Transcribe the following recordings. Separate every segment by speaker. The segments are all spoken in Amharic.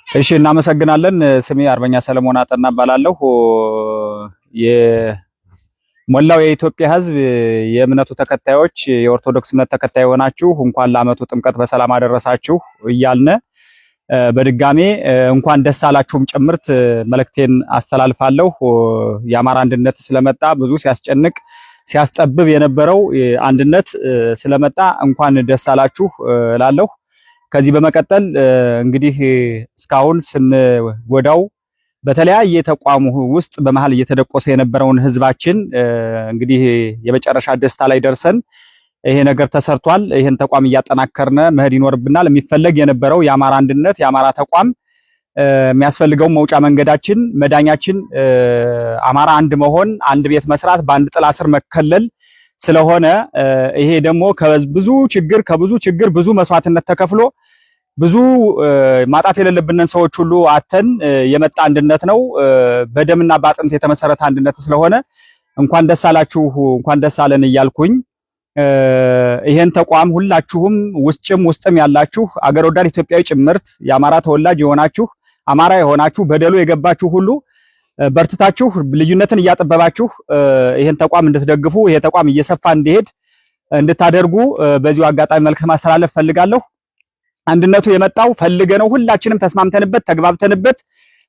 Speaker 1: እሺ እናመሰግናለን። ስሜ አርበኛ ሰለሞን አጠና እባላለሁ። የሞላው የኢትዮጵያ ሕዝብ የእምነቱ ተከታዮች የኦርቶዶክስ እምነት ተከታይ ሆናችሁ እንኳን ለዓመቱ ጥምቀት በሰላም አደረሳችሁ እያልን በድጋሜ እንኳን ደስ አላችሁም ጭምርት መልእክቴን አስተላልፋለሁ። የአማራ አንድነት ስለመጣ ብዙ ሲያስጨንቅ ሲያስጠብብ የነበረው አንድነት ስለመጣ እንኳን ደስ አላችሁ እላለሁ። ከዚህ በመቀጠል እንግዲህ እስካሁን ስንጎዳው በተለያየ ተቋሙ ውስጥ በመሃል እየተደቆሰ የነበረውን ህዝባችን እንግዲህ የመጨረሻ ደስታ ላይ ደርሰን ይሄ ነገር ተሰርቷል። ይሄን ተቋም እያጠናከርነ መሄድ ይኖርብናል። የሚፈለግ የነበረው የአማራ አንድነት የአማራ ተቋም የሚያስፈልገው መውጫ መንገዳችን መዳኛችን አማራ አንድ መሆን፣ አንድ ቤት መስራት፣ በአንድ ጥላ ስር መከለል ስለሆነ ይሄ ደግሞ ከብዙ ችግር ብዙ መስዋዕትነት ተከፍሎ ብዙ ማጣት የሌለብንን ሰዎች ሁሉ አተን የመጣ አንድነት ነው። በደምና በአጥንት የተመሰረተ አንድነት ስለሆነ እንኳን ደስ አላችሁ እንኳን ደስ አለን እያልኩኝ ይሄን ተቋም ሁላችሁም ውስጥም ያላችሁ አገር ወዳድ ኢትዮጵያዊ ጭምርት የአማራ ተወላጅ የሆናችሁ አማራ የሆናችሁ በደሉ የገባችሁ ሁሉ በርትታችሁ ልዩነትን እያጠበባችሁ ይሄን ተቋም እንድትደግፉ ይሄ ተቋም እየሰፋ እንዲሄድ እንድታደርጉ በዚሁ አጋጣሚ መልእክት ማስተላለፍ ፈልጋለሁ። አንድነቱ የመጣው ፈልገነው ሁላችንም ተስማምተንበት ተግባብተንበት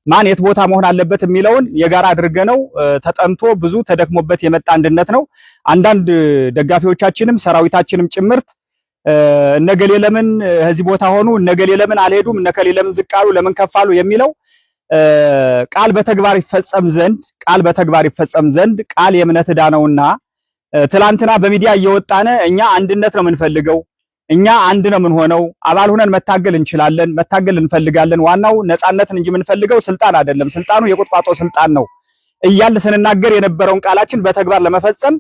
Speaker 1: ማን የት ቦታ መሆን አለበት የሚለውን የጋራ አድርገነው ተጠንቶ ብዙ ተደክሞበት የመጣ አንድነት ነው። አንዳንድ ደጋፊዎቻችንም ሰራዊታችንም ጭምርት እነገሌ ለምን እዚህ ቦታ ሆኑ፣ እነገሌ ለምን አልሄዱም፣ እነከሌ ለምን ዝቅ አሉ፣ ለምን ከፍ አሉ የሚለው ቃል በተግባር ይፈጸም ዘንድ ቃል የእምነት ዕዳ ነውና ትላንትና በሚዲያ እየወጣነ እኛ አንድነት ነው የምንፈልገው፣ እኛ አንድ ነው የምንሆነው፣ አባል ሆነን መታገል እንችላለን፣ መታገል እንፈልጋለን፣ ዋናው ነፃነትን እንጂ የምንፈልገው ስልጣን አይደለም፣ ስልጣኑ የቁጥቋጦ ስልጣን ነው እያል ስንናገር የነበረውን ቃላችን በተግባር ለመፈጸም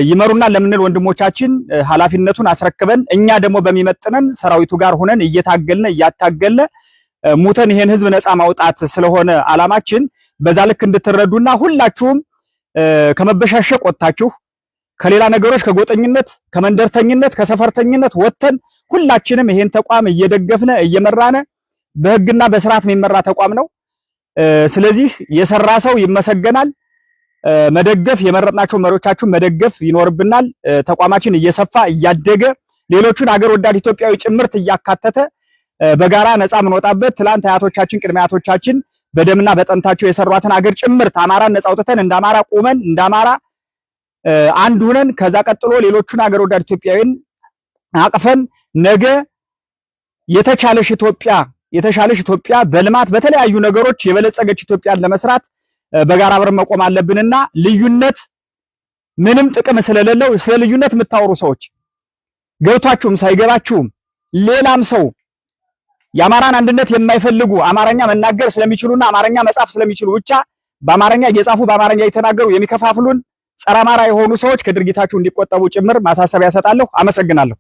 Speaker 1: ይመሩና ለምንል ወንድሞቻችን ኃላፊነቱን አስረክበን እኛ ደግሞ በሚመጥነን ሰራዊቱ ጋር ሆነን እያታገልነ ሙተን ይሄን ህዝብ ነፃ ማውጣት ስለሆነ አላማችን በዛ ልክ እንድትረዱና ሁላችሁም ከመበሻሸቅ ወጣችሁ ከሌላ ነገሮች ከጎጠኝነት ከመንደርተኝነት ከሰፈርተኝነት ወጥተን ሁላችንም ይሄን ተቋም እየደገፍነ እየመራነ በህግና በስርዓት የሚመራ ተቋም ነው። ስለዚህ የሰራ ሰው ይመሰገናል። መደገፍ የመረጥናቸው መሪዎቻችን መደገፍ ይኖርብናል። ተቋማችን እየሰፋ እያደገ ሌሎቹን አገር ወዳድ ኢትዮጵያዊ ጭምርት እያካተተ በጋራ ነፃ የምንወጣበት ትላንት አያቶቻችን ቅድመ አያቶቻችን በደምና በጠንታቸው የሰሯትን አገር ጭምርት አማራን ነፃ አውጥተን እንደ አማራ ቆመን እንደ አማራ አንድ ሆነን ከዛ ቀጥሎ ሌሎቹን አገር ወዳድ ኢትዮጵያዊን አቅፈን ነገ የተሻለሽ ኢትዮጵያ በልማት በተለያዩ ነገሮች የበለጸገች ኢትዮጵያን ለመስራት በጋራ አብረን መቆም አለብንና ልዩነት ምንም ጥቅም ስለሌለው ስለ ልዩነት የምታወሩ ሰዎች ገብቷችሁም ሳይገባችሁም ሌላም ሰው የአማራን አንድነት የማይፈልጉ አማርኛ መናገር ስለሚችሉና አማርኛ መጻፍ ስለሚችሉ ብቻ በአማርኛ እየጻፉ በአማርኛ እየተናገሩ የሚከፋፍሉን ጸረ አማራ የሆኑ ሰዎች ከድርጊታቸው እንዲቆጠቡ ጭምር ማሳሰቢያ ሰጣለሁ። አመሰግናለሁ።